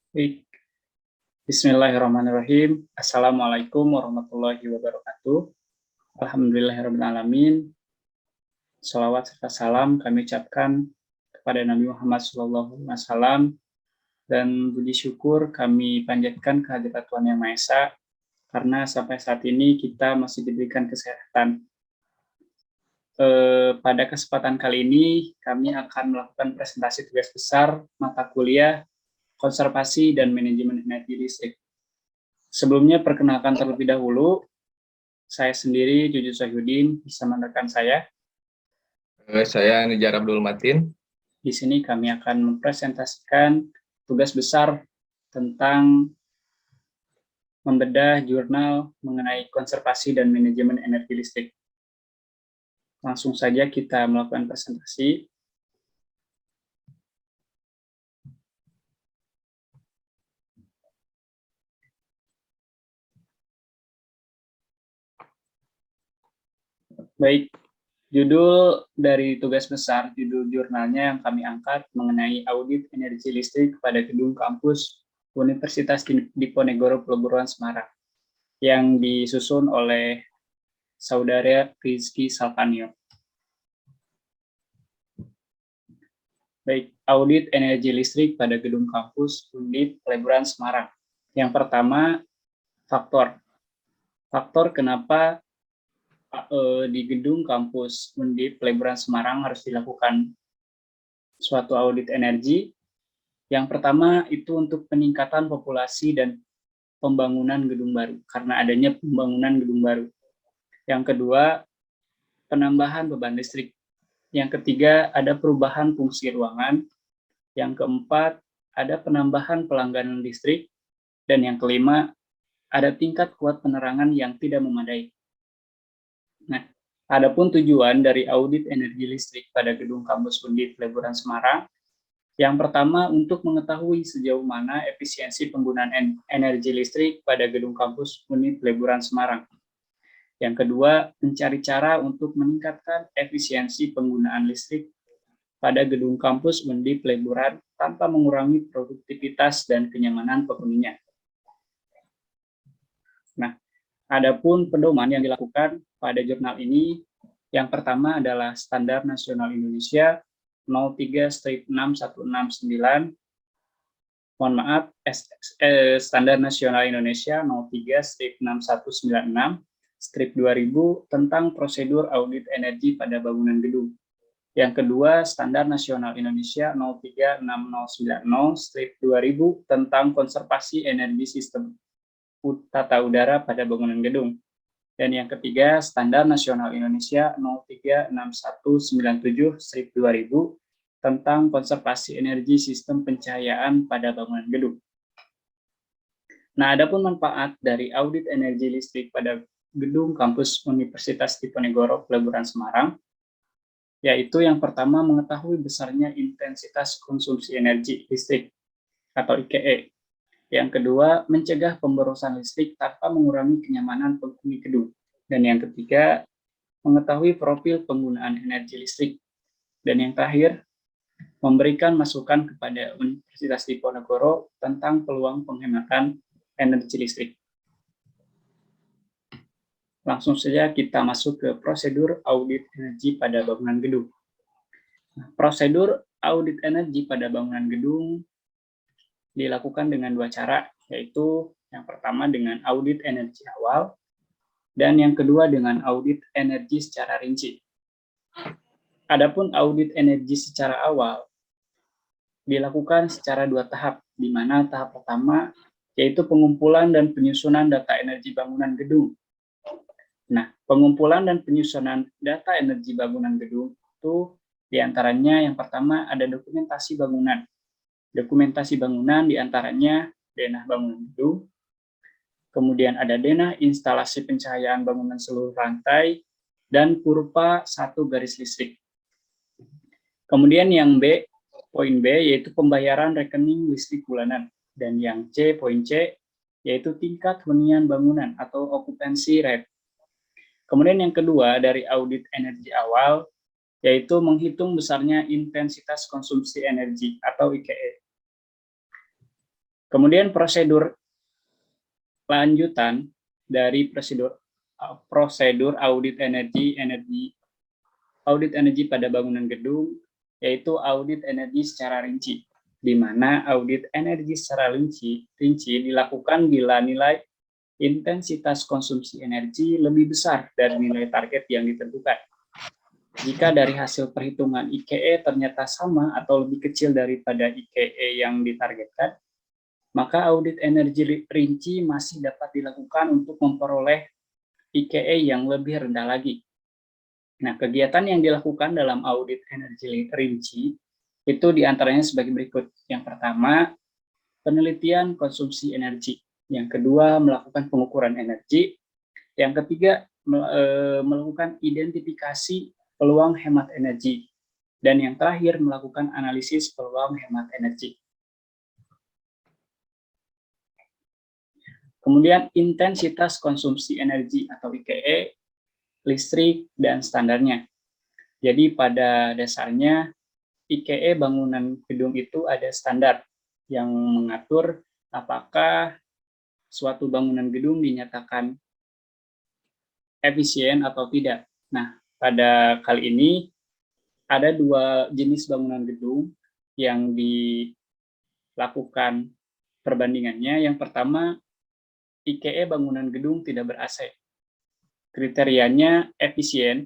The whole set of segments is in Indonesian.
Baik. Bismillahirrahmanirrahim. Assalamualaikum warahmatullahi wabarakatuh. Alhamdulillahirrahmanirrahim. Salawat serta salam kami ucapkan kepada Nabi Muhammad SAW dan puji syukur kami panjatkan kehadirat Tuhan Yang Maha Esa karena sampai saat ini kita masih diberikan kesehatan. Pada kesempatan kali ini kami akan melakukan presentasi tugas besar mata kuliah Konservasi dan Manajemen Energi Listrik. Sebelumnya perkenalkan terlebih dahulu, saya sendiri Jujur Syahyudin bersama rekan saya. Saya Nijar Abdul Matin. Di sini kami akan mempresentasikan tugas besar tentang membedah jurnal mengenai konservasi dan manajemen energi listrik. Langsung saja kita melakukan presentasi. Baik, judul dari tugas besar, judul jurnalnya yang kami angkat mengenai audit energi listrik pada gedung kampus Universitas Diponegoro Peleburan Semarang yang disusun oleh Saudara Rizky Salkanio. Baik, audit energi listrik pada gedung kampus Undip Peleburan Semarang. Yang pertama, faktor. Faktor kenapa di gedung kampus Undip Peleburan Semarang harus dilakukan suatu audit energi. Yang pertama itu untuk peningkatan populasi dan pembangunan gedung baru, karena adanya pembangunan gedung baru. Yang kedua, penambahan beban listrik. Yang ketiga, ada perubahan fungsi ruangan. Yang keempat, ada penambahan pelangganan listrik. Dan yang kelima, ada tingkat kuat penerangan yang tidak memadai. Nah, adapun tujuan dari audit energi listrik pada gedung kampus Undip Peleburan Semarang, yang pertama untuk mengetahui sejauh mana efisiensi penggunaan energi listrik pada gedung kampus Undip Peleburan Semarang. Yang kedua, mencari cara untuk meningkatkan efisiensi penggunaan listrik pada gedung kampus Undip Peleburan tanpa mengurangi produktivitas dan kenyamanan penghuninya. Nah, adapun pedoman yang dilakukan pada jurnal ini, yang pertama adalah Standar Nasional Indonesia 03-6169, mohon maaf, Standar Nasional Indonesia 03-6196/2000 tentang prosedur audit energi pada bangunan gedung. Yang kedua, Standar Nasional Indonesia 03-6090/2000 tentang konservasi energi sistem tata udara pada bangunan gedung. Dan yang ketiga, Standar Nasional Indonesia 03-6197/2000 tentang konservasi energi sistem pencahayaan pada bangunan gedung. Nah, adapun manfaat dari audit energi listrik pada gedung kampus Universitas Diponegoro Peleburan Semarang, yaitu yang pertama mengetahui besarnya intensitas konsumsi energi listrik atau IKE. Yang kedua, mencegah pemborosan listrik tanpa mengurangi kenyamanan penghuni gedung. Dan yang ketiga, mengetahui profil penggunaan energi listrik. Dan yang terakhir, memberikan masukan kepada Universitas Diponegoro tentang peluang penghematan energi listrik. Langsung saja kita masuk ke prosedur audit energi pada bangunan gedung. Prosedur audit energi pada bangunan gedung dilakukan dengan dua cara, yaitu yang pertama dengan audit energi awal, dan yang kedua dengan audit energi secara rinci. Adapun audit energi secara awal dilakukan secara dua tahap, di mana tahap pertama yaitu pengumpulan dan penyusunan data energi bangunan gedung. Nah, pengumpulan dan penyusunan data energi bangunan gedung itu diantaranya yang pertama ada dokumentasi bangunan. Dokumentasi bangunan diantaranya denah bangunan gedung, kemudian ada denah instalasi pencahayaan bangunan seluruh lantai, dan kurva 1 garis listrik. Kemudian yang B, poin B, yaitu pembayaran rekening listrik bulanan. Dan yang C, poin C, yaitu tingkat hunian bangunan atau occupancy rate. Kemudian yang kedua dari audit energi awal, yaitu menghitung besarnya intensitas konsumsi energi atau IKE. Kemudian prosedur lanjutan dari prosedur audit energi pada bangunan gedung, yaitu audit energi secara rinci, di mana audit energi secara rinci dilakukan bila nilai intensitas konsumsi energi lebih besar dari nilai target yang ditentukan. Jika dari hasil perhitungan IKE ternyata sama atau lebih kecil daripada IKE yang ditargetkan, maka audit energi rinci masih dapat dilakukan untuk memperoleh IKE yang lebih rendah lagi. Nah, kegiatan yang dilakukan dalam audit energi rinci itu diantaranya sebagai berikut. Yang pertama, penelitian konsumsi energi. Yang kedua, melakukan pengukuran energi. Yang ketiga, melakukan identifikasi peluang hemat energi. Dan yang terakhir, melakukan analisis peluang hemat energi. Kemudian intensitas konsumsi energi atau IKE, listrik, dan standarnya. Jadi pada dasarnya IKE bangunan gedung itu ada standar yang mengatur apakah suatu bangunan gedung dinyatakan efisien atau tidak. Nah, pada kali ini ada dua jenis bangunan gedung yang dilakukan perbandingannya. Yang pertama, IKE bangunan gedung tidak ber-AC. Kriterianya efisien.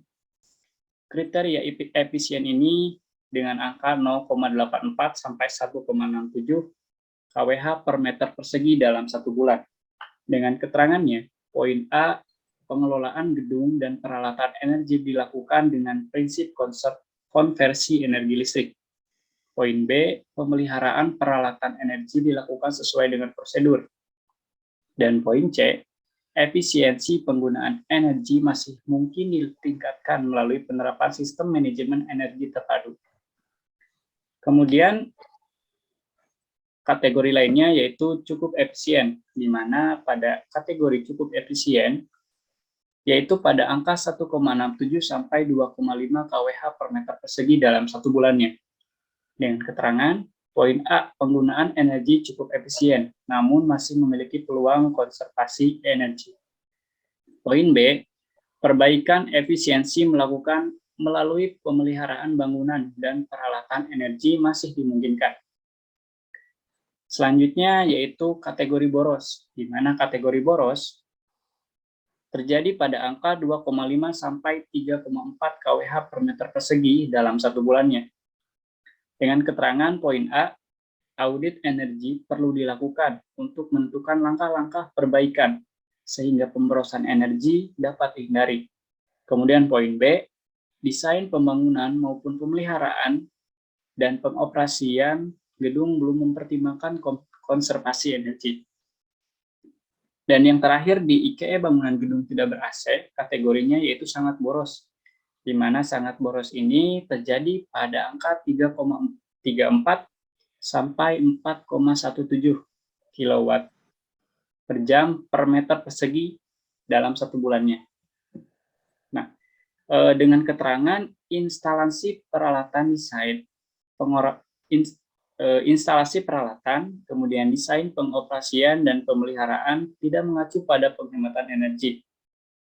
Kriteria efisien ini dengan angka 0,84 sampai 1,67 kWh per meter persegi dalam 1 bulan. Dengan keterangannya, poin A, pengelolaan gedung dan peralatan energi dilakukan dengan prinsip konversi energi listrik. Poin B, pemeliharaan peralatan energi dilakukan sesuai dengan prosedur. Dan poin C, efisiensi penggunaan energi masih mungkin ditingkatkan melalui penerapan sistem manajemen energi terpadu. Kemudian, kategori lainnya yaitu cukup efisien, di mana pada kategori cukup efisien, yaitu pada angka 1,67 sampai 2,5 kWh per meter persegi dalam 1 bulannya. Dengan keterangan, poin A, penggunaan energi cukup efisien, namun masih memiliki peluang konservasi energi. Poin B, perbaikan efisiensi melakukan melalui pemeliharaan bangunan dan peralatan energi masih dimungkinkan. Selanjutnya yaitu kategori boros, di mana kategori boros terjadi pada angka 2,5 sampai 3,4 kWh per meter persegi dalam 1 bulannya. Dengan keterangan poin A, audit energi perlu dilakukan untuk menentukan langkah-langkah perbaikan sehingga pemborosan energi dapat dihindari. Kemudian poin B, desain pembangunan maupun pemeliharaan dan pengoperasian gedung belum mempertimbangkan konservasi energi. Dan yang terakhir di IKE bangunan gedung tidak ber-AC, kategorinya yaitu sangat boros, di mana sangat boros ini terjadi pada angka 3,34 sampai 4,17 kW per jam per meter persegi dalam 1 bulannya. Nah, dengan keterangan instalasi peralatan desain, instalasi peralatan, kemudian desain pengoperasian dan pemeliharaan tidak mengacu pada penghematan energi.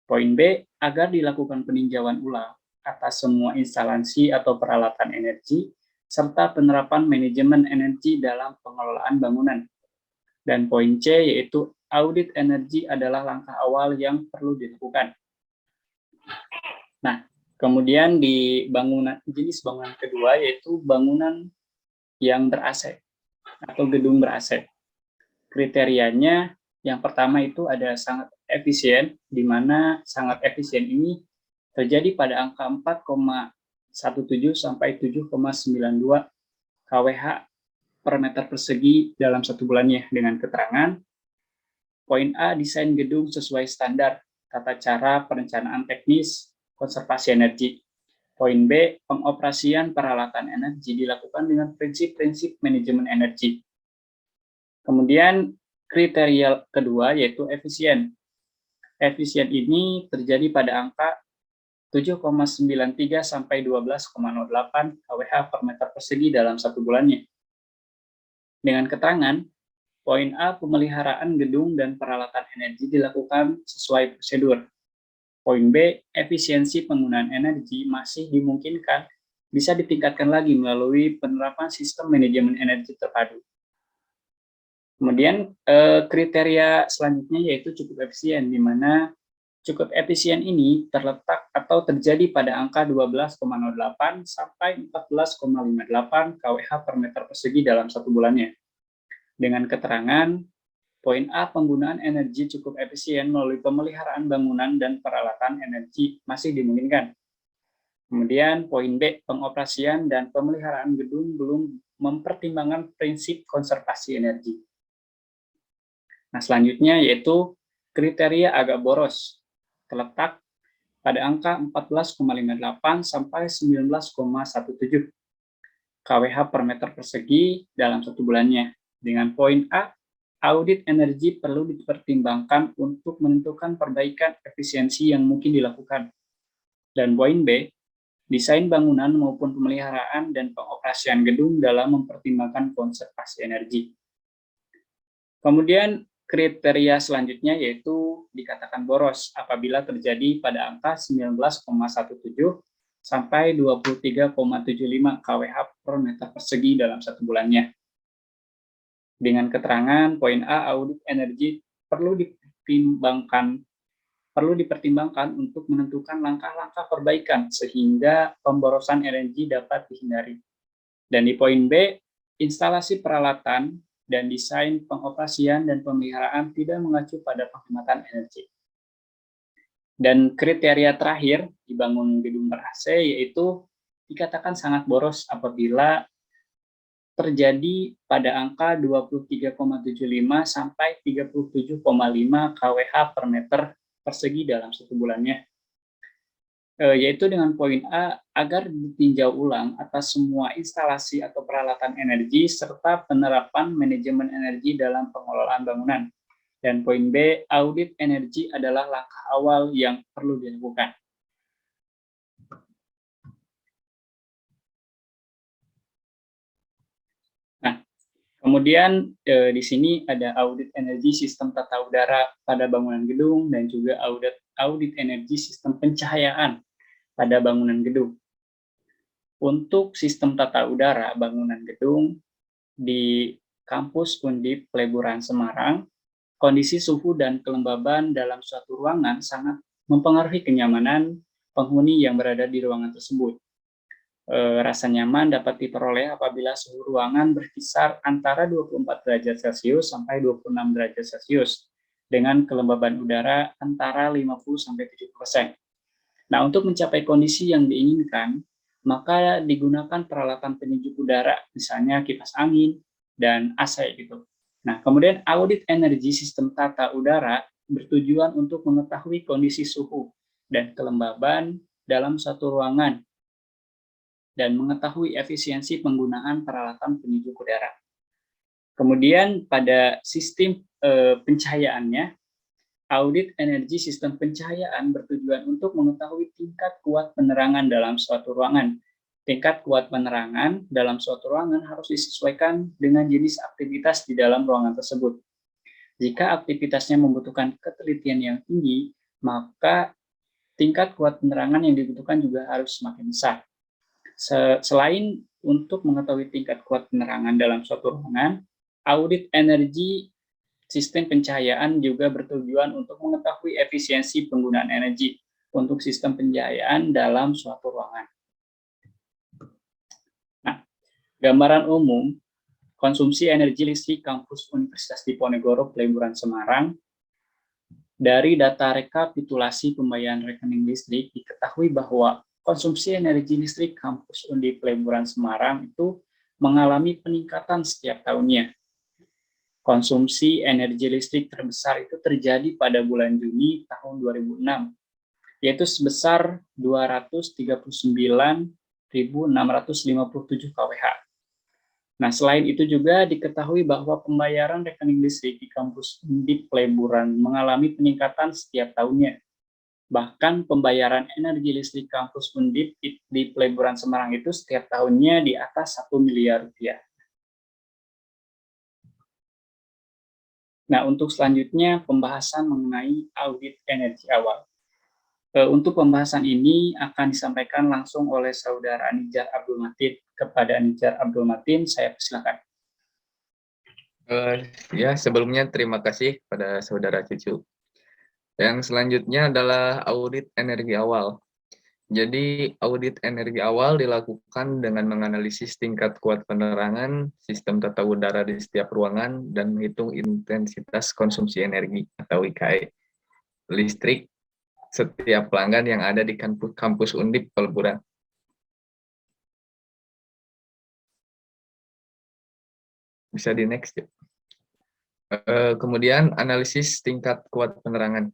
Poin B, agar dilakukan peninjauan ulang atas semua instalasi atau peralatan energi, serta penerapan manajemen energi dalam pengelolaan bangunan. Dan poin C, yaitu audit energi adalah langkah awal yang perlu dilakukan. Nah, kemudian di jenis bangunan kedua, yaitu bangunan yang ber-AC atau gedung ber-AC. Kriterianya yang pertama itu ada sangat efisien, di mana sangat efisien ini terjadi pada angka 4,17 sampai 7,92 kWh per meter persegi dalam 1 bulannya. Dengan keterangan, poin A, desain gedung sesuai standar tata cara perencanaan teknis konservasi energi. Poin B, pengoperasian peralatan energi dilakukan dengan prinsip-prinsip manajemen energi. Kemudian kriteria kedua yaitu efisien. Efisien ini terjadi pada angka 7,93 sampai 12,08 kWh per meter persegi dalam 1 bulannya. Dengan keterangan, Poin A, pemeliharaan gedung dan peralatan energi dilakukan sesuai prosedur. Poin B, efisiensi penggunaan energi masih dimungkinkan bisa ditingkatkan lagi melalui penerapan sistem manajemen energi terpadu. Kemudian kriteria selanjutnya yaitu cukup efisien, di mana cukup efisien ini terletak atau terjadi pada angka 12,08 sampai 14,58 kWh per meter persegi dalam satu bulannya. Dengan keterangan, poin A, penggunaan energi cukup efisien melalui pemeliharaan bangunan dan peralatan energi masih dimungkinkan. Kemudian poin B, pengoperasian dan pemeliharaan gedung belum mempertimbangkan prinsip konservasi energi. Nah, selanjutnya yaitu kriteria agak boros, terletak pada angka 14,58 sampai 19,17 kWh per meter persegi dalam satu bulannya. Dengan poin A, audit energi perlu dipertimbangkan untuk menentukan perbaikan efisiensi yang mungkin dilakukan. Dan poin B, desain bangunan maupun pemeliharaan dan pengoperasian gedung dalam mempertimbangkan konservasi energi. Kemudian kriteria selanjutnya yaitu dikatakan boros apabila terjadi pada angka 19,17 sampai 23,75 kWh per meter persegi dalam satu bulannya. Dengan keterangan poin A, audit energi perlu dipertimbangkan untuk menentukan langkah-langkah perbaikan sehingga pemborosan energi dapat dihindari. Dan di poin B, instalasi peralatan dan desain pengoperasian dan pemeliharaan tidak mengacu pada penghematan energi. Dan kriteria terakhir dibangun gedung ber-AC yaitu dikatakan sangat boros apabila terjadi pada angka 23,75 sampai 37,5 kWh per meter persegi dalam satu bulannya. Yaitu dengan poin A, agar ditinjau ulang atas semua instalasi atau peralatan energi serta penerapan manajemen energi dalam pengelolaan bangunan. Dan poin B, audit energi adalah langkah awal yang perlu dilakukan. Nah, kemudian di sini ada audit energi sistem tata udara pada bangunan gedung dan juga audit energi sistem pencahayaan pada bangunan gedung. Untuk sistem tata udara bangunan gedung di kampus Undip Peleburan Semarang, kondisi suhu dan kelembaban dalam suatu ruangan sangat mempengaruhi kenyamanan penghuni yang berada di ruangan tersebut. Rasa nyaman dapat diperoleh apabila suhu ruangan berkisar antara 24 derajat Celcius sampai 26 derajat Celcius dengan kelembaban udara antara 50 sampai 70%. Nah, untuk mencapai kondisi yang diinginkan, maka digunakan peralatan penyejuk udara, misalnya kipas angin dan AC gitu. Nah, kemudian audit energi sistem tata udara bertujuan untuk mengetahui kondisi suhu dan kelembaban dalam satu ruangan dan mengetahui efisiensi penggunaan peralatan penyejuk udara. Kemudian pada sistem pencahayaannya, audit energi sistem pencahayaan bertujuan untuk mengetahui tingkat kuat penerangan dalam suatu ruangan. Tingkat kuat penerangan dalam suatu ruangan harus disesuaikan dengan jenis aktivitas di dalam ruangan tersebut. Jika aktivitasnya membutuhkan ketelitian yang tinggi, maka tingkat kuat penerangan yang dibutuhkan juga harus semakin besar. Selain untuk mengetahui tingkat kuat penerangan dalam suatu ruangan, audit energi sistem pencahayaan juga bertujuan untuk mengetahui efisiensi penggunaan energi untuk sistem pencahayaan dalam suatu ruangan. Nah, gambaran umum konsumsi energi listrik kampus Universitas Diponegoro Peleburan Semarang. Dari data rekapitulasi pembayaran rekening listrik diketahui bahwa konsumsi energi listrik kampus Undip Peleburan Semarang itu mengalami peningkatan setiap tahunnya. Konsumsi energi listrik terbesar itu terjadi pada bulan Juni tahun 2006, yaitu sebesar 239.657 kWh. Nah, selain itu juga diketahui bahwa pembayaran rekening listrik di kampus Undip Peleburan mengalami peningkatan setiap tahunnya. Bahkan pembayaran energi listrik kampus Undip di Peleburan Semarang itu setiap tahunnya di atas 1 miliar rupiah. Nah, untuk selanjutnya pembahasan mengenai audit energi awal. Untuk pembahasan ini akan disampaikan langsung oleh Saudara Anijar Abdul Matin. Kepada Anijar Abdul Matin, saya persilakan. Ya, sebelumnya terima kasih pada Saudara Cucu. Yang selanjutnya adalah audit energi awal. Jadi, audit energi awal dilakukan dengan menganalisis tingkat kuat penerangan, sistem tata udara di setiap ruangan, dan menghitung intensitas konsumsi energi atau IKE listrik setiap pelanggan yang ada di kampus Undip Peleburan. Bisa di next ya. Kemudian analisis tingkat kuat penerangan.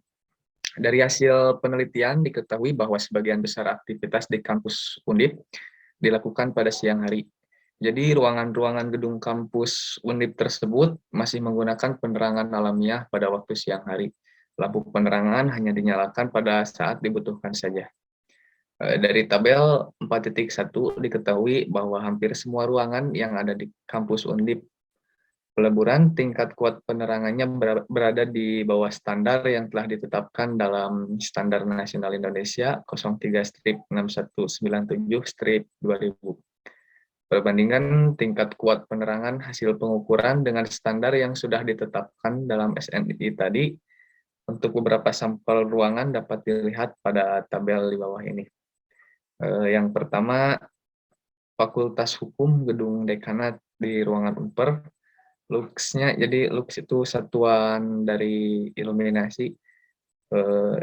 Dari hasil penelitian diketahui bahwa sebagian besar aktivitas di kampus Undip dilakukan pada siang hari. Jadi ruangan-ruangan gedung kampus Undip tersebut masih menggunakan penerangan alamiah pada waktu siang hari. Lampu penerangan hanya dinyalakan pada saat dibutuhkan saja. Dari tabel 4.1 diketahui bahwa hampir semua ruangan yang ada di kampus Undip Peleburan tingkat kuat penerangannya berada di bawah standar yang telah ditetapkan dalam Standar Nasional Indonesia 03-6197-2000. Perbandingan tingkat kuat penerangan hasil pengukuran dengan standar yang sudah ditetapkan dalam SNI tadi untuk beberapa sampel ruangan dapat dilihat pada tabel di bawah ini. Yang pertama, Fakultas Hukum Gedung Dekanat di ruangan Unper. Lux-nya, jadi lux itu satuan dari iluminasi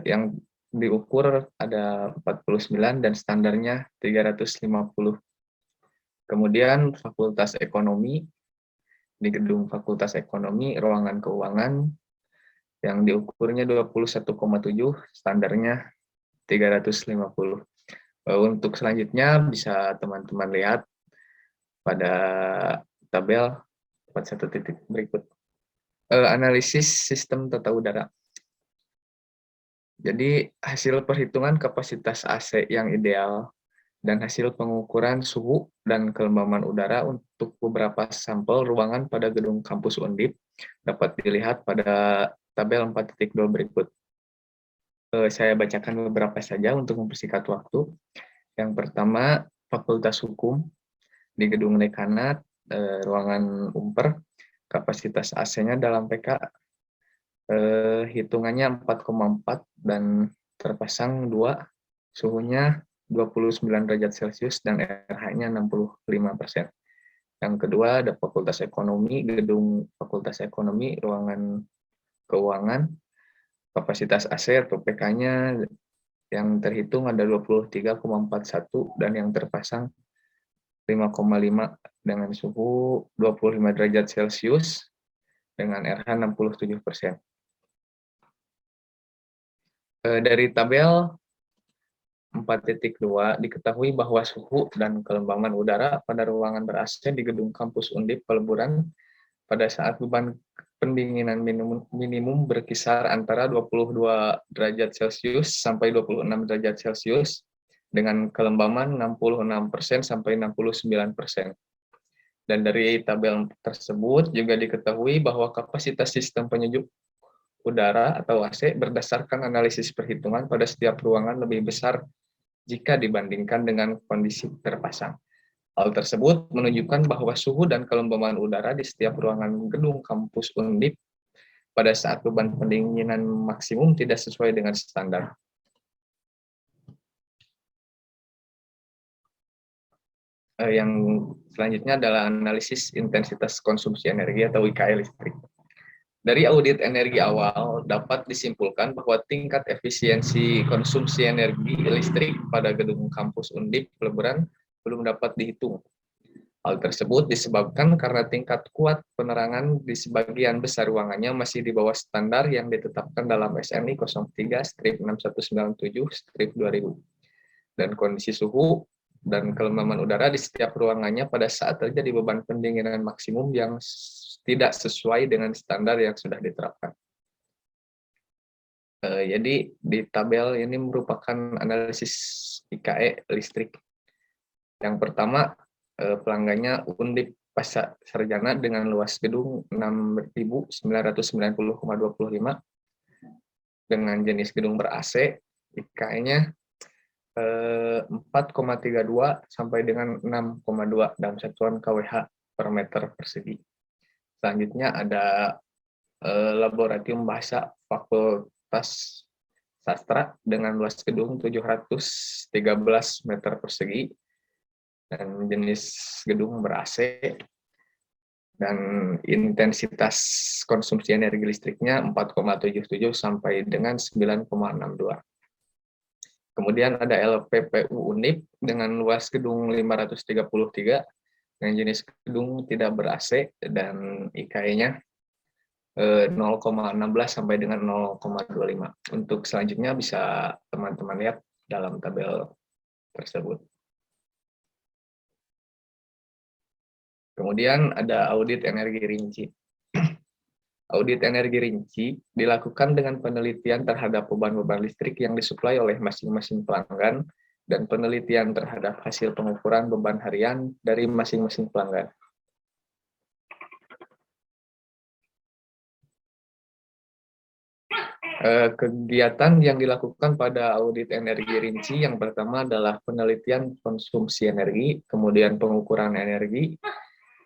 yang diukur ada 49 dan standarnya 350. Kemudian Fakultas Ekonomi, di gedung Fakultas Ekonomi, ruangan keuangan yang diukurnya 21,7, standarnya 350. Untuk selanjutnya bisa teman-teman lihat pada tabel 41 titik berikut. Analisis sistem tata udara. Jadi hasil perhitungan kapasitas AC yang ideal dan hasil pengukuran suhu dan kelembaban udara untuk beberapa sampel ruangan pada gedung kampus Undip dapat dilihat pada tabel 4.2 berikut. Saya bacakan beberapa saja untuk mempersingkat waktu. Yang pertama, Fakultas Hukum di gedung Dekanat, ruangan Unper, kapasitas AC-nya dalam PK hitungannya 4,4 dan terpasang 2, suhunya 29 derajat Celcius dan RH-nya 65%. Yang kedua ada Fakultas Ekonomi, gedung Fakultas Ekonomi, ruangan keuangan, kapasitas AC atau PK-nya yang terhitung ada 23,41 dan yang terpasang 5,5 dengan suhu 25 derajat Celcius dengan RH 67%. Dari tabel 4.2 diketahui bahwa suhu dan kelembaban udara pada ruangan ber-AC di gedung kampus Undip Peleburan pada saat beban pendinginan minimum berkisar antara 22 derajat Celcius sampai 26 derajat Celcius dengan kelembaban 66% sampai 69%. Dan dari tabel tersebut juga diketahui bahwa kapasitas sistem penyejuk udara atau AC berdasarkan analisis perhitungan pada setiap ruangan lebih besar jika dibandingkan dengan kondisi terpasang. Hal tersebut menunjukkan bahwa suhu dan kelembaban udara di setiap ruangan gedung kampus Undip pada saat beban pendinginan maksimum tidak sesuai dengan standar. Yang selanjutnya adalah analisis intensitas konsumsi energi atau IKE listrik. Dari audit energi awal, dapat disimpulkan bahwa tingkat efisiensi konsumsi energi listrik pada gedung kampus Undip Peleburan belum dapat dihitung. Hal tersebut disebabkan karena tingkat kuat penerangan di sebagian besar ruangannya masih di bawah standar yang ditetapkan dalam SNI 03-6197-2000. Dan kondisi suhu dan kelembaban udara di setiap ruangannya pada saat terjadi beban pendinginan maksimum yang tidak sesuai dengan standar yang sudah diterapkan. Jadi di tabel ini merupakan analisis IKE listrik. Yang pertama, pelanggannya Undip pasca sarjana dengan luas gedung 6.990,25 dengan jenis gedung ber-AC, IKE-nya 4,32 sampai dengan 6,2 dalam satuan kWh per meter persegi. Selanjutnya ada laboratorium bahasa Fakultas Sastra dengan luas gedung 713 meter persegi dan jenis gedung ber-AC dan intensitas konsumsi energi listriknya 4,77 sampai dengan 9,62. Kemudian ada LPPU Undip dengan luas gedung 533 dengan jenis gedung tidak ber-AC dan IKE-nya 0,16 sampai dengan 0,25. Untuk selanjutnya bisa teman-teman lihat dalam tabel tersebut. Kemudian ada audit energi rinci. Audit energi rinci dilakukan dengan penelitian terhadap beban-beban listrik yang disuplai oleh masing-masing pelanggan dan penelitian terhadap hasil pengukuran beban harian dari masing-masing pelanggan. Kegiatan yang dilakukan pada audit energi rinci yang pertama adalah penelitian konsumsi energi, kemudian pengukuran energi,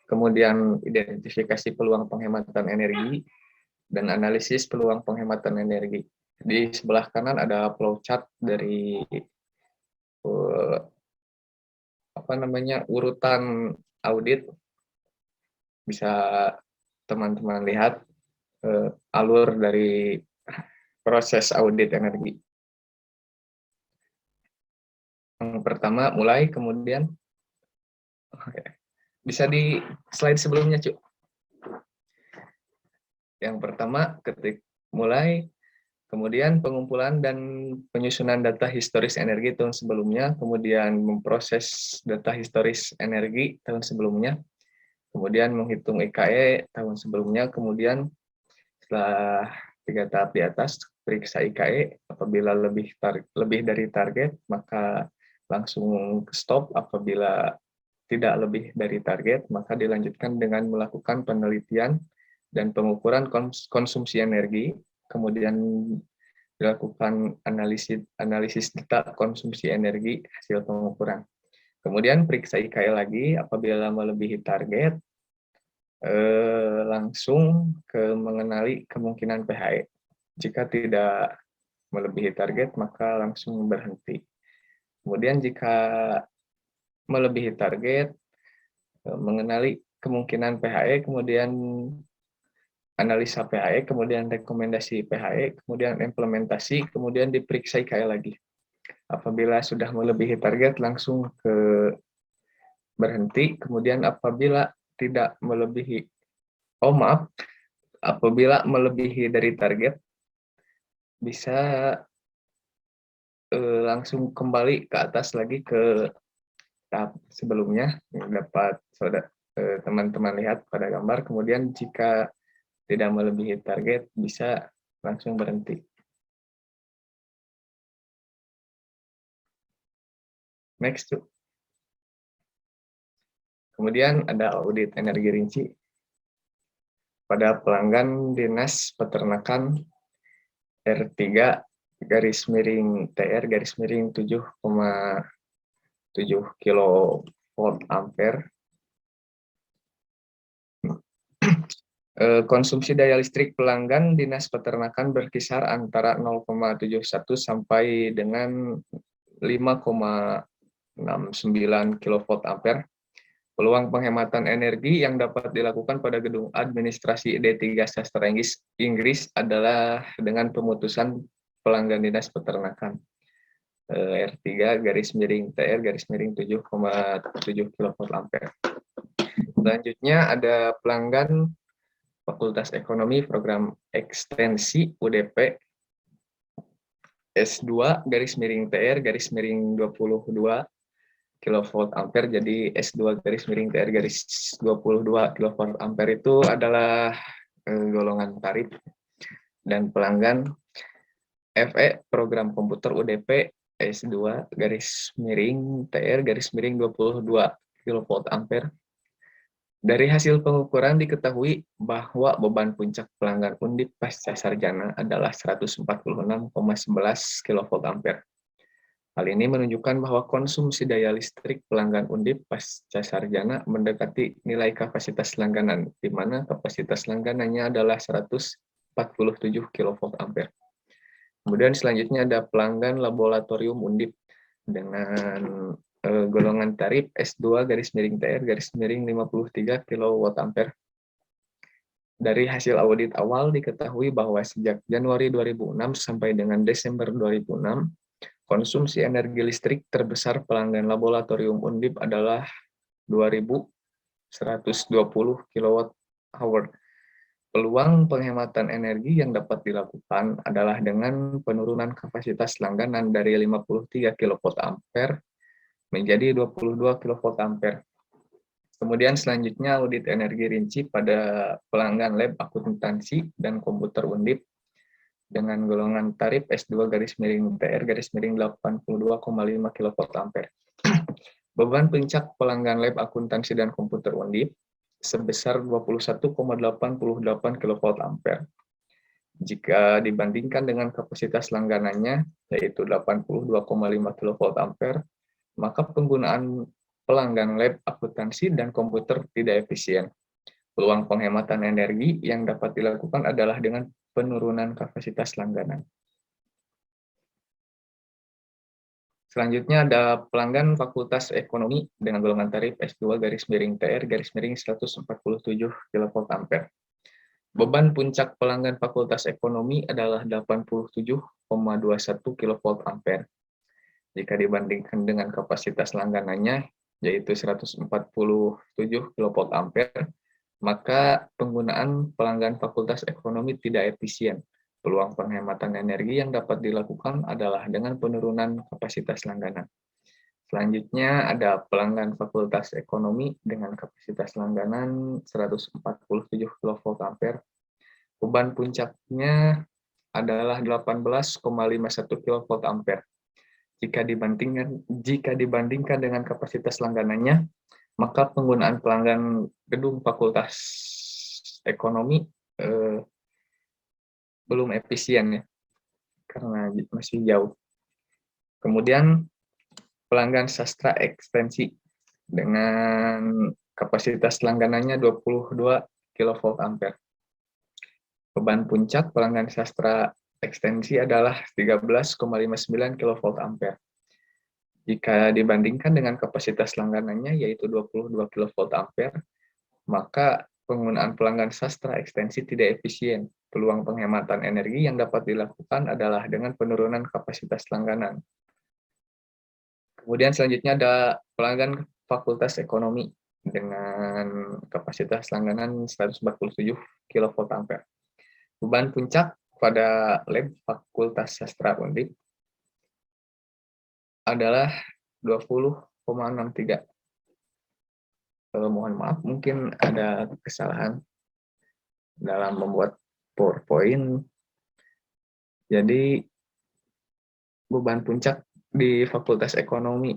kemudian identifikasi peluang penghematan energi, dan analisis peluang penghematan energi. Di sebelah kanan ada flowchart dari urutan audit. Bisa teman-teman lihat alur dari proses audit energi. Yang pertama mulai, kemudian bisa di slide sebelumnya, Cuk. Yang pertama ketik mulai, kemudian pengumpulan dan penyusunan data historis energi tahun sebelumnya, kemudian memproses data historis energi tahun sebelumnya, kemudian menghitung IKE tahun sebelumnya, kemudian setelah 3 tahap di atas, periksa IKE. Apabila lebih dari target, maka langsung stop. Apabila tidak lebih dari target, maka dilanjutkan dengan melakukan penelitian dan pengukuran konsumsi energi, kemudian dilakukan analisis data konsumsi energi hasil pengukuran. Kemudian periksa IKE lagi. Apabila melebihi target, langsung mengenali kemungkinan PHE. Jika tidak melebihi target, maka langsung berhenti. Kemudian jika melebihi target, mengenali kemungkinan PHE, kemudian analisa PHE, kemudian rekomendasi PHE, kemudian implementasi, kemudian diperiksa IKE lagi. Apabila sudah melebihi target, langsung berhenti. Kemudian apabila tidak melebihi, apabila melebihi dari target, bisa langsung kembali ke atas lagi ke tahap sebelumnya yang dapat teman-teman lihat pada gambar. Kemudian jika tidak melebihi target, bisa langsung berhenti. Next, tuh. Kemudian ada audit energi rinci pada pelanggan Dinas Peternakan R3 garis miring TR garis miring 7,7 kilovolt ampere. Konsumsi daya listrik pelanggan Dinas Peternakan berkisar antara 0,71 sampai dengan 5,69 kilovolt ampere. Peluang penghematan energi yang dapat dilakukan pada gedung administrasi D3 Sastra Inggris adalah dengan pemutusan pelanggan Dinas Peternakan R3 garis miring TR garis miring 7,7 kilovolt ampere. Selanjutnya ada pelanggan Fakultas Ekonomi Program Ekstensi UDP S2 garis miring TR garis miring 22 kilovolt ampere. Jadi S2 garis miring TR garis 22 kilovolt ampere itu adalah golongan tarif. Dan pelanggan FE program komputer UDP S2 garis miring TR garis miring 22 kilovolt ampere Dari hasil pengukuran diketahui bahwa beban puncak pelanggan Undip pasca sarjana adalah 146,11 kVA. Hal ini menunjukkan bahwa konsumsi daya listrik pelanggan Undip pasca sarjana mendekati nilai kapasitas langganan, di mana kapasitas langganannya adalah 147 kVA. Kemudian selanjutnya ada pelanggan laboratorium Undip dengan golongan tarif S2 TR 53 kWA. Dari hasil audit awal diketahui bahwa sejak Januari 2006 sampai dengan Desember 2006, konsumsi energi listrik terbesar pelanggan laboratorium Undip adalah 2.120 kWh. Peluang penghematan energi yang dapat dilakukan adalah dengan penurunan kapasitas langganan dari 53 kVA menjadi 22 kVA. Kemudian selanjutnya audit energi rinci pada pelanggan lab akuntansi dan komputer Undip dengan golongan tarif S2 TR 82,5 kVA. Beban puncak pelanggan lab akuntansi dan komputer Undip sebesar 21,88 kVA. Jika dibandingkan dengan kapasitas langganannya, yaitu 82,5 kVA, maka penggunaan pelanggan lab akuntansi dan komputer tidak efisien. Peluang penghematan energi yang dapat dilakukan adalah dengan penurunan kapasitas langganan. Selanjutnya ada pelanggan Fakultas Ekonomi dengan golongan tarif S2 TR 147 kVA. Beban puncak pelanggan Fakultas Ekonomi adalah 87,21 kVA. Jika dibandingkan dengan kapasitas langganannya, yaitu 147 kVA, maka penggunaan pelanggan Fakultas Ekonomi tidak efisien. Peluang penghematan energi yang dapat dilakukan adalah dengan penurunan kapasitas langganan. Selanjutnya ada pelanggan Fakultas Ekonomi dengan kapasitas langganan 147 kVA. Beban puncaknya adalah 18,51 kVA. Jika dibandingkan dengan kapasitas langganannya, maka penggunaan pelanggan gedung Fakultas Ekonomi belum efisien ya, karena masih jauh. Kemudian pelanggan sastra ekstensi dengan kapasitas langganannya 22 kVA. Beban puncak pelanggan sastra ekstensi adalah 13,59 kVA. Jika dibandingkan dengan kapasitas langganannya yaitu 22 kVA, maka penggunaan pelanggan sastra ekstensi tidak efisien. Peluang penghematan energi yang dapat dilakukan adalah dengan penurunan kapasitas langganan. Kemudian selanjutnya ada pelanggan Fakultas Ekonomi dengan kapasitas langganan 147 kVA. Beban puncak pada lab Fakultas Sastra Undip adalah 20,63. Mohon maaf, mungkin ada kesalahan dalam membuat PowerPoint. Jadi beban puncak di Fakultas Ekonomi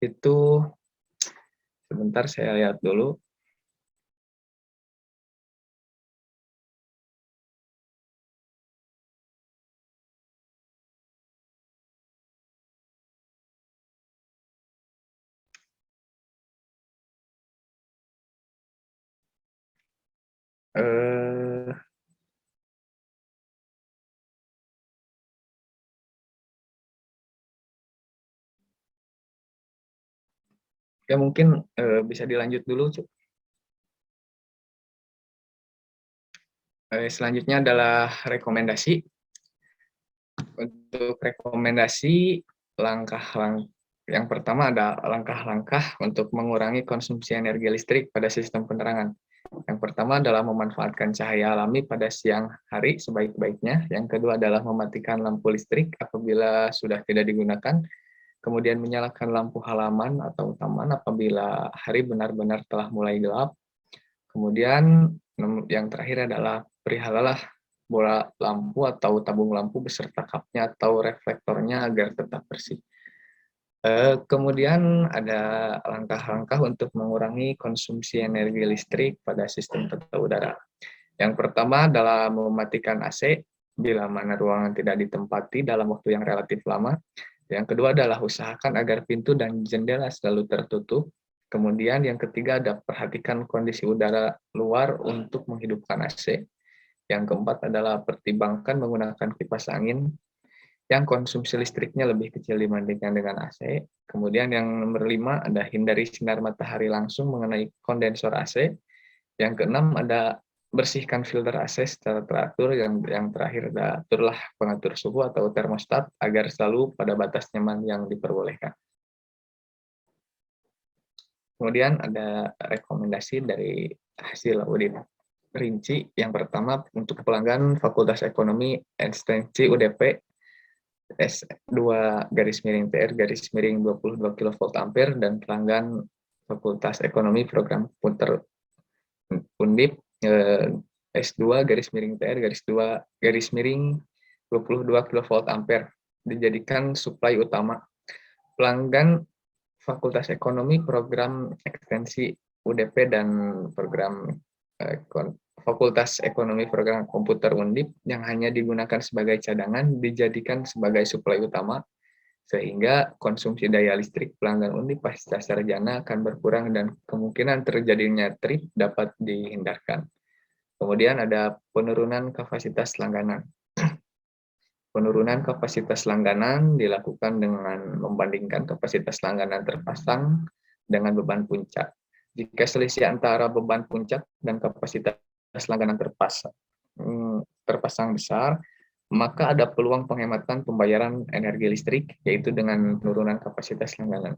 itu, sebentar saya lihat dulu. Ya mungkin bisa dilanjut dulu. Selanjutnya adalah rekomendasi. Untuk rekomendasi, yang pertama ada langkah-langkah untuk mengurangi konsumsi energi listrik pada sistem penerangan. Yang pertama adalah memanfaatkan cahaya alami pada siang hari sebaik-baiknya. Yang kedua adalah mematikan lampu listrik apabila sudah tidak digunakan. Kemudian menyalakan lampu halaman atau taman apabila hari benar-benar telah mulai gelap. Kemudian yang terakhir adalah peliharalah bola lampu atau tabung lampu beserta kapnya atau reflektornya agar tetap bersih. Kemudian ada langkah-langkah untuk mengurangi konsumsi energi listrik pada sistem tata udara. Yang pertama adalah mematikan AC bila mana ruangan tidak ditempati dalam waktu yang relatif lama. Yang kedua adalah usahakan agar pintu dan jendela selalu tertutup. Kemudian yang ketiga ada perhatikan kondisi udara luar untuk menghidupkan AC. Yang keempat adalah pertimbangkan menggunakan kipas angin yang konsumsi listriknya lebih kecil dibandingkan dengan AC. Kemudian yang nomor 5 ada hindari sinar matahari langsung mengenai kondensor AC. Yang keenam ada bersihkan filter AC secara teratur. Yang terakhir ada aturlah pengatur suhu atau termostat agar selalu pada batas nyaman yang diperbolehkan. Kemudian ada rekomendasi dari hasil audit rinci. Yang pertama untuk pelanggan Fakultas Ekonomi ekstensi UDP S2 _TR 22 kV ampere dan pelanggan Fakultas Ekonomi Program Komputer Undip S2 _TR 22 kV ampere dijadikan suplai utama. Pelanggan Fakultas Ekonomi Program Ekstensi UDP dan program Fakultas Ekonomi Program Komputer Undip yang hanya digunakan sebagai cadangan dijadikan sebagai suplai utama, sehingga konsumsi daya listrik pelanggan Undip pasca sarjana akan berkurang dan kemungkinan terjadinya trip dapat dihindarkan. Kemudian ada penurunan kapasitas langganan. Penurunan kapasitas langganan dilakukan dengan membandingkan kapasitas langganan terpasang dengan beban puncak. Jika selisih antara beban puncak dan kapasitas langganan terpasang besar, maka ada peluang penghematan pembayaran energi listrik, yaitu dengan penurunan kapasitas langganan.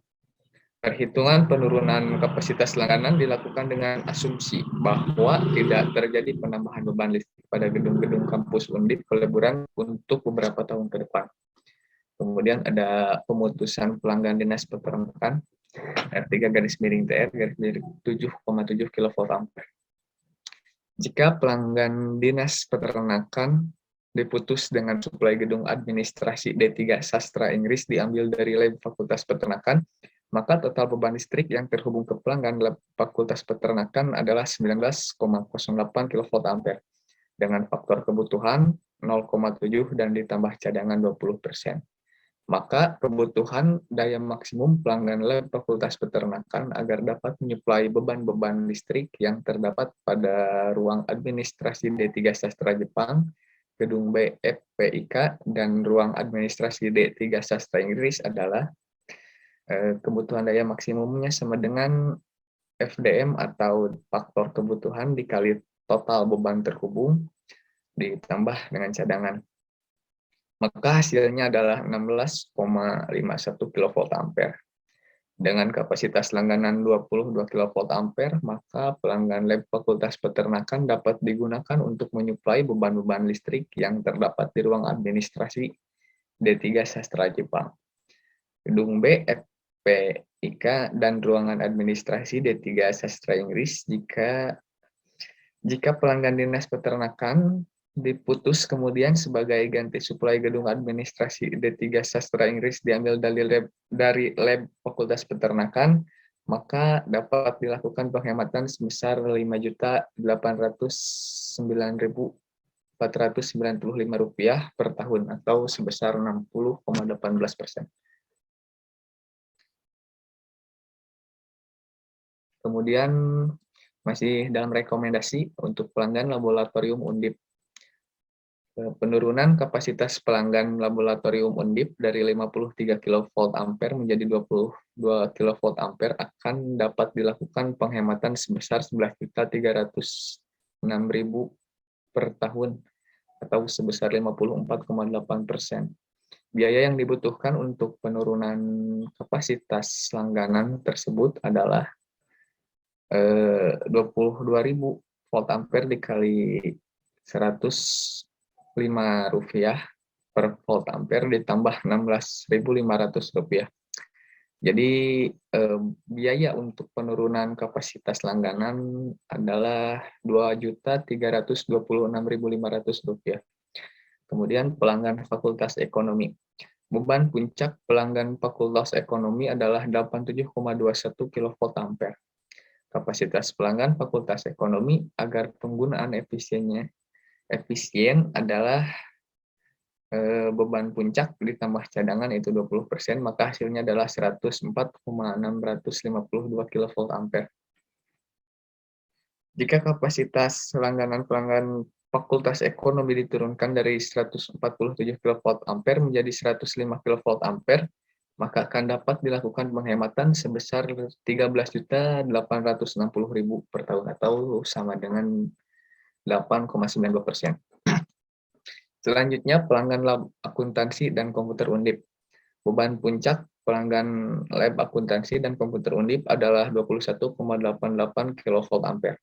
Perhitungan penurunan kapasitas langganan dilakukan dengan asumsi bahwa tidak terjadi penambahan beban listrik pada gedung-gedung kampus Undip peleburan untuk beberapa tahun ke depan. Kemudian ada pemutusan pelanggan dinas peternakan R3 _TR 7,7 kV ampere. Jika pelanggan dinas peternakan diputus dengan suplai gedung administrasi D3 Sastra Inggris diambil dari lab Fakultas Peternakan, maka total beban listrik yang terhubung ke pelanggan lab Fakultas Peternakan adalah 19,08 kV ampere dengan faktor kebutuhan 0,7 dan ditambah cadangan 20%. Maka kebutuhan daya maksimum pelanggan lab Fakultas Peternakan agar dapat menyuplai beban-beban listrik yang terdapat pada ruang administrasi D3 Sastra Jepang, gedung B FPIK, dan ruang administrasi D3 Sastra Inggris adalah kebutuhan daya maksimumnya sama dengan FDM atau faktor kebutuhan dikali total beban terhubung ditambah dengan cadangan. Maka hasilnya adalah 16,51 kV ampere. Dengan kapasitas langganan 22 kV ampere, maka pelanggan lab Fakultas Peternakan dapat digunakan untuk menyuplai beban-beban listrik yang terdapat di ruang administrasi D3 Sastra Jepang, gedung B FPIK, dan ruangan administrasi D3 Sastra Inggris. Jika pelanggan dinas peternakan diputus kemudian sebagai ganti suplai gedung administrasi D3 Sastra Inggris diambil dari lab Fakultas Peternakan, maka dapat dilakukan penghematan sebesar Rp5.009.495 per tahun atau sebesar 60,18%. Kemudian masih dalam rekomendasi untuk pelanggan laboratorium Undip. Penurunan kapasitas pelanggan laboratorium Undip dari 53 kV ampere menjadi 22 kV ampere akan dapat dilakukan penghematan sebesar 11.306.000 per tahun atau sebesar 54,8%. Biaya yang dibutuhkan untuk penurunan kapasitas langganan tersebut adalah 22.000 volt ampere dikali 105 rupiah per volt ampere ditambah 16.500 rupiah. Jadi biaya untuk penurunan kapasitas langganan adalah 2.326.500 rupiah. Kemudian pelanggan Fakultas Ekonomi. Beban puncak pelanggan Fakultas Ekonomi adalah 87,21 kV ampere. Kapasitas pelanggan Fakultas Ekonomi agar penggunaan efisien adalah beban puncak ditambah cadangan itu 20%, maka hasilnya adalah 104,652 kV ampere. Jika kapasitas langganan pelanggan Fakultas Ekonomi diturunkan dari 147 kV ampere menjadi 105 kV ampere, maka akan dapat dilakukan penghematan sebesar 13.860.000 per tahun atau sama dengan 8,92%. Selanjutnya, pelanggan lab akuntansi dan komputer Undip. Beban puncak pelanggan lab akuntansi dan komputer Undip adalah 21,88 kV ampere.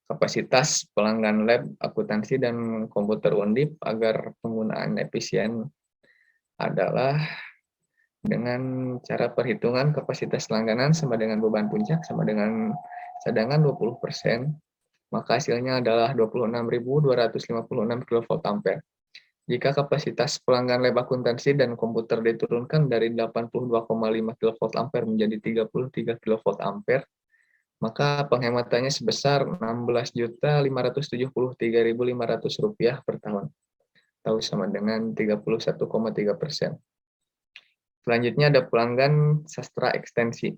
Kapasitas pelanggan lab akuntansi dan komputer Undip agar penggunaan efisien adalah dengan cara perhitungan kapasitas langganan sama dengan beban puncak sama dengan cadangan 20%, maka hasilnya adalah 26.256 kV ampere. Jika kapasitas pelanggan lab akuntansi dan komputer diturunkan dari 82,5 kV ampere menjadi 33 kV ampere, maka penghematannya sebesar Rp16.573.500 per tahun, atau sama dengan 31,3%. Selanjutnya ada pelanggan sastra ekstensi.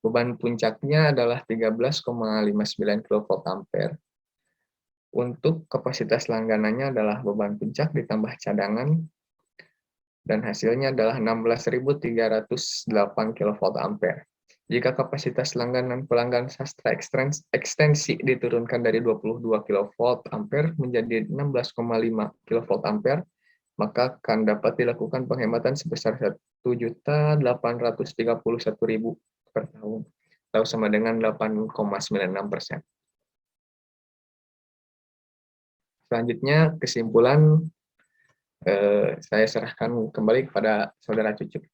Beban puncaknya adalah 13,59 kV ampere. Untuk kapasitas langganannya adalah beban puncak ditambah cadangan, dan hasilnya adalah 16.308 kV ampere. Jika kapasitas langganan pelanggan sastra ekstensi diturunkan dari 22 kV ampere menjadi 16,5 kV ampere, maka akan dapat dilakukan penghematan sebesar 1.831.000 per tahun, atau sama dengan 8,96%. Selanjutnya, kesimpulan saya serahkan kembali kepada Saudara Cucup.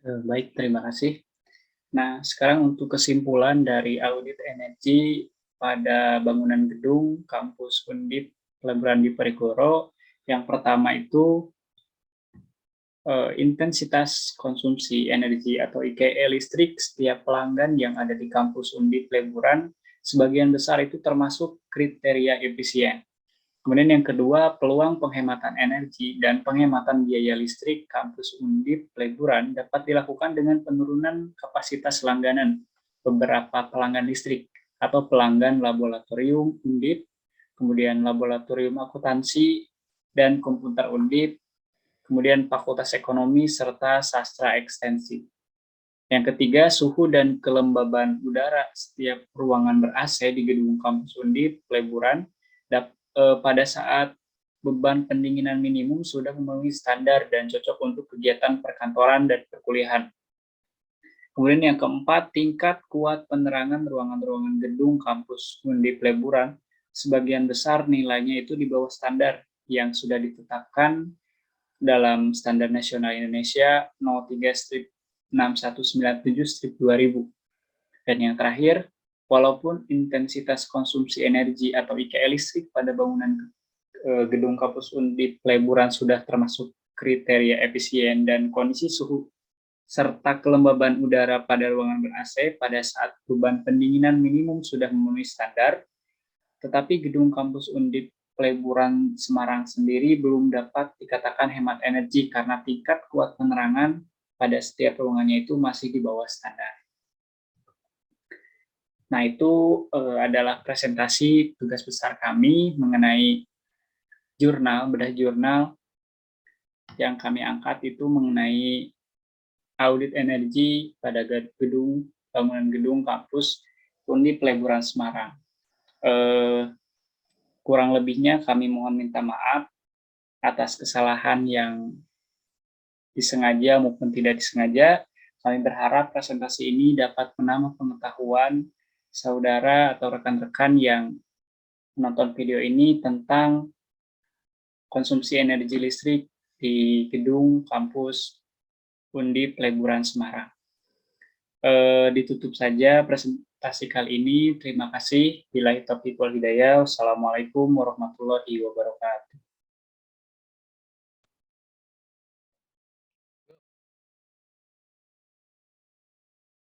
Baik, terima kasih. Nah, sekarang untuk kesimpulan dari audit energi pada bangunan gedung kampus Undip Peleburan Diponegoro. Yang pertama itu intensitas konsumsi energi atau IKE listrik setiap pelanggan yang ada di kampus Undip Peleburan sebagian besar itu termasuk kriteria efisien. Kemudian yang kedua, peluang penghematan energi dan penghematan biaya listrik kampus Undip Peleburan dapat dilakukan dengan penurunan kapasitas langganan beberapa pelanggan listrik atau pelanggan laboratorium Undip, kemudian laboratorium akuntansi dan komputer Undip, kemudian Fakultas Ekonomi serta sastra ekstensi. Yang ketiga, suhu dan kelembaban udara setiap ruangan ber-AC di gedung kampus Undip Peleburan pada saat beban pendinginan minimum sudah memenuhi standar dan cocok untuk kegiatan perkantoran dan perkuliahan. Kemudian yang keempat, tingkat kuat penerangan ruangan-ruangan gedung kampus Undip Peleburan sebagian besar nilainya itu di bawah standar yang sudah ditetapkan dalam Standar Nasional Indonesia 03/6197/2000. Dan yang terakhir, walaupun intensitas konsumsi energi atau IKE listrik pada bangunan gedung kampus Undip Peleburan sudah termasuk kriteria efisien dan kondisi suhu serta kelembaban udara pada ruangan ber-AC pada saat beban pendinginan minimum sudah memenuhi standar, tetapi gedung kampus Undip Peleburan Semarang sendiri belum dapat dikatakan hemat energi karena tingkat kuat penerangan pada setiap ruangannya itu masih di bawah standar. Nah, itu adalah presentasi tugas besar kami mengenai bedah jurnal yang kami angkat itu mengenai audit energi pada bangunan gedung kampus Undip Peleburan Semarang. Kurang lebihnya kami mohon minta maaf atas kesalahan yang disengaja maupun tidak disengaja. Kami berharap presentasi ini dapat menambah pengetahuan saudara atau rekan-rekan yang menonton video ini tentang konsumsi energi listrik di gedung kampus Undip Peleburan Semarang. Ditutup saja presentasi kali ini. Terima kasih. Billahi taufiq wal hidayah. Wassalamualaikum warahmatullahi wabarakatuh.